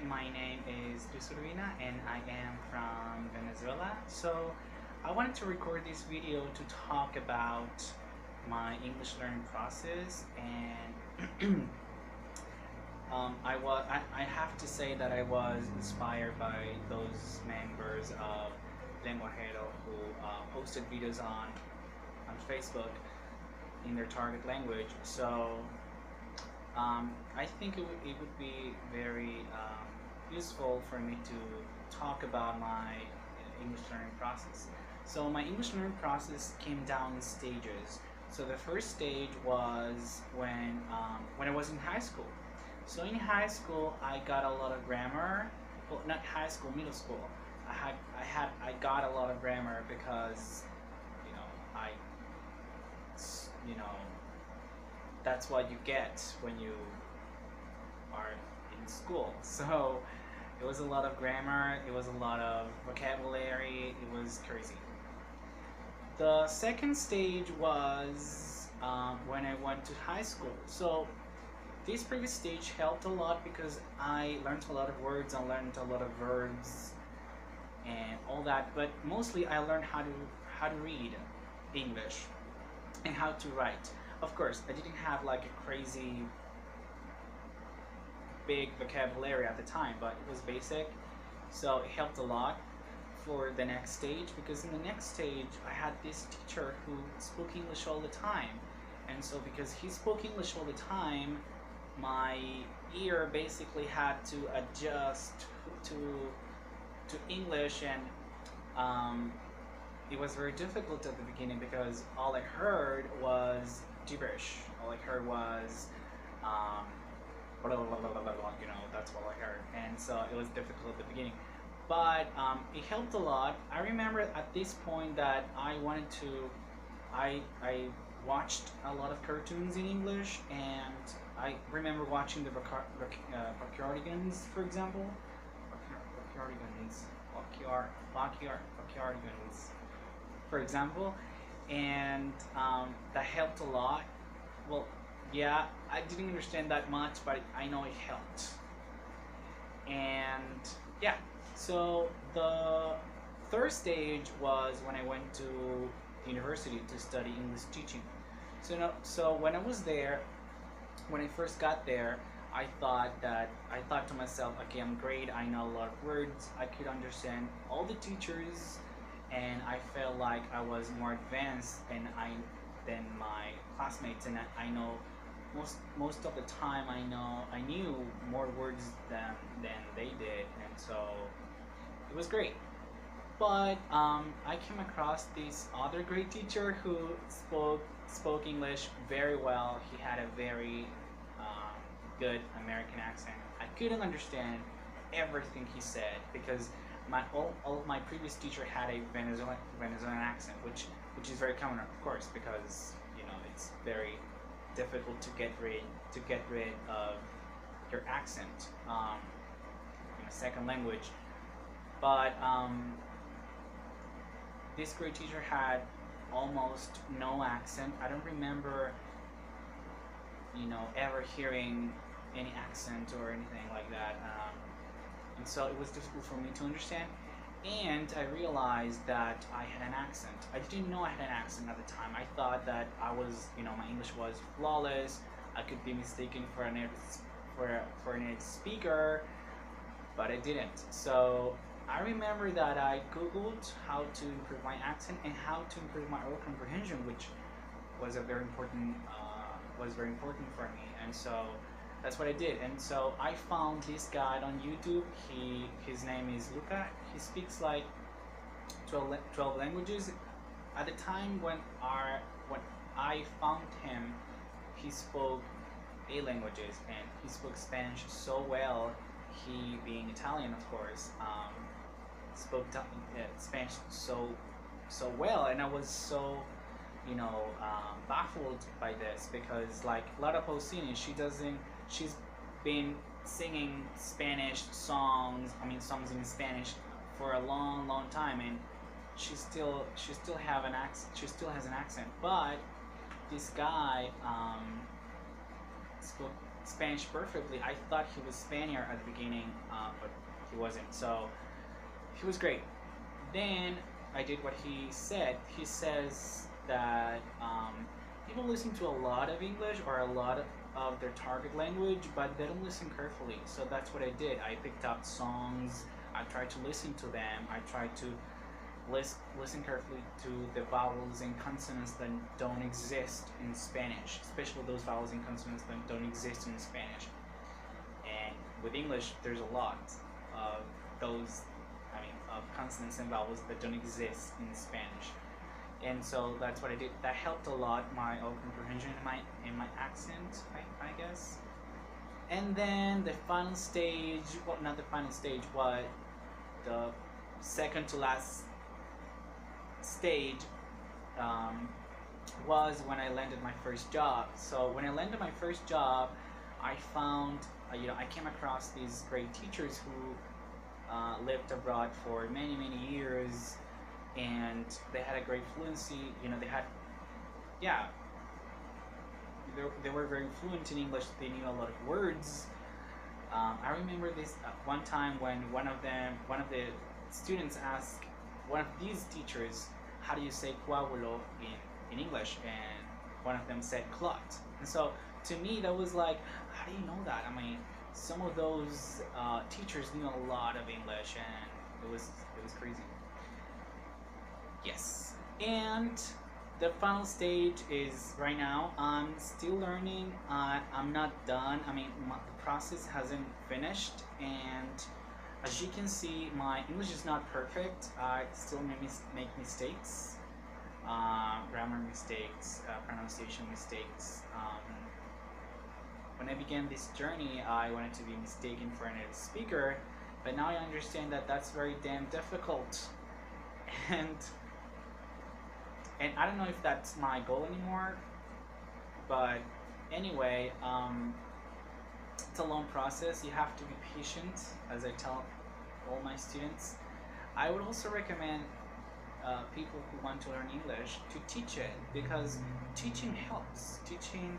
my name is Luis Urbina and I am from Venezuela. So I wanted to record this video to talk about my English learning process and I have to say that I was inspired by those members of Lenguajero who posted videos on Facebook in their target language. So I think it would be very useful for me to talk about my English learning process. So my English learning process came down in stages. So the first stage was when I was in high school. So in high school, I got a lot of grammar. Well, not high school, middle school. I got a lot of grammar because you know I you know that's what you get when you are in school. So it was a lot of grammar, it was a lot of vocabulary, it was crazy. The second stage was when I went to high school. So this previous stage helped a lot because I learned a lot of words, I learned a lot of verbs and all that, but mostly I learned how to read English and how to write. Of course, I didn't have like a crazy big vocabulary at the time, but it was basic, so it helped a lot for the next stage, because in the next stage I had this teacher who spoke English all the time, and so because he spoke English all the time, my ear basically had to adjust to English, and it was very difficult at the beginning because all I heard was gibberish. All I heard was blah, blah, blah, blah, blah, blah, that's all I heard, and so it was difficult at the beginning. But it helped a lot. I remember at this point that I wanted to, I watched a lot of cartoons in English, and I remember watching the Backyardigans, for example. Backyardigans, for example, and that helped a lot. Well, yeah, I didn't understand that much, but I know it helped. And yeah, so the third stage was when I went to university to study English teaching. So when I was there, when I first got there, I thought to myself, okay, I'm great, I know a lot of words, I could understand all the teachers, and I felt like I was more advanced than my classmates, and I know most of the time I knew more words than they did, and so it was great. But I came across this other great teacher who spoke English very well. He had a very good American accent. I couldn't understand everything he said because all my previous teacher had a Venezuelan accent, which is very common, of course, because it's very difficult to get rid of your accent in a second language. But this great teacher had almost no accent. I don't remember ever hearing any accent or anything like that, and so it was difficult for me to understand. And I realized that I had an accent. I didn't know I had an accent at the time. I thought that I was, my English was flawless. I could be mistaken for a native speaker, but I didn't. So I remember that I googled how to improve my accent and how to improve my oral comprehension, which was very important for me. And so that's what I did. And so I found this guy on YouTube. His name is Luca. He speaks like 12 languages. At the time when I found him, he spoke 8 languages, and he spoke Spanish so well. He, being Italian, of course, spoke Spanish so well, and I was so baffled by this, because like Lara Pausini, she's been singing Spanish songs in Spanish for a long time, and she still has an accent. But this guy Spanish perfectly. I thought he was Spaniard at the beginning, but he wasn't. So he was great. Then I did what he said. He says that people listen to a lot of English or a lot of their target language, but they don't listen carefully. So that's what I did. I picked up songs. I tried to listen to them. I tried to listen carefully to the vowels and consonants that don't exist in Spanish, especially those vowels and consonants that don't exist in Spanish. And with English, there's a lot of those, of consonants and vowels that don't exist in Spanish. And so that's what I did. That helped a lot my comprehension in my accent, I guess. And then the final stage, well, not the final stage, but the second to last stage was when I landed my first job. So when I landed my first job, I found, I came across these great teachers who lived abroad for many years, and they had a great fluency. They had, they were very fluent in English. They knew a lot of words. I remember this one time when one of the students asked one of these teachers, how do you say coágulo in English? And one of them said clot. And so to me, that was like, how do you know that? I mean, some of those teachers knew a lot of English, and it was crazy. Yes. And the final stage is right now. I'm still learning. I'm not done. I mean, the process hasn't finished, and as you can see, my English is not perfect. I still make mistakes, grammar mistakes, pronunciation mistakes. When I began this journey, I wanted to be mistaken for a native speaker, but now I understand that that's very damn difficult, and I don't know if that's my goal anymore. But anyway, it's a long process. You have to be patient, as I tell all my students. I would also recommend people who want to learn English to teach it, because teaching helps. Teaching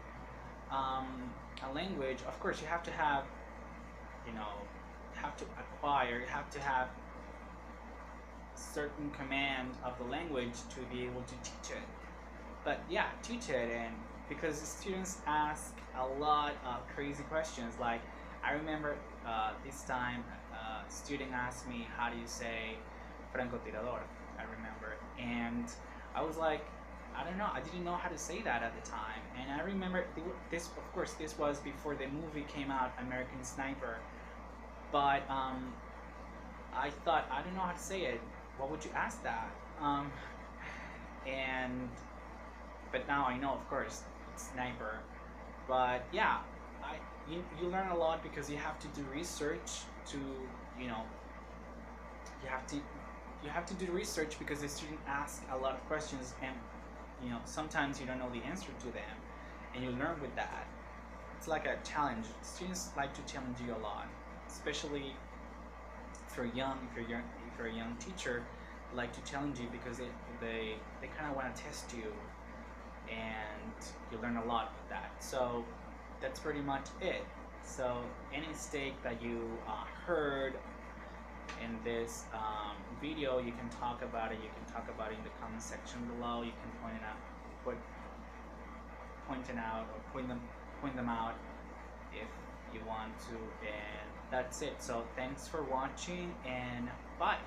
a language, of course, you have to have, have to acquire, you have to have certain command of the language to be able to teach it. But yeah, teach it. And because the students ask a lot of crazy questions. Like, I remember this time a student asked me, how do you say francotirador? I remember, and I was like, I don't know, I didn't know how to say that at the time. And I remember this, of course, this was before the movie came out, American Sniper. But I thought, I don't know how to say it. What would you ask that? But now I know, of course, it's sniper. But yeah, you learn a lot because you have to do research to, you have to do research because the student asks a lot of questions, and sometimes you don't know the answer to them, and you learn with that. It's like a challenge. Students like to challenge you a lot, especially if you're young. If you're a young teacher, they like to challenge you because they kind of want to test you, and you learn a lot with that. So that's pretty much it. So any mistake that you heard in this video, you can talk about it. You can talk about it in the comment section below. You can point them out if you want to. And that's it. So thanks for watching, and bye.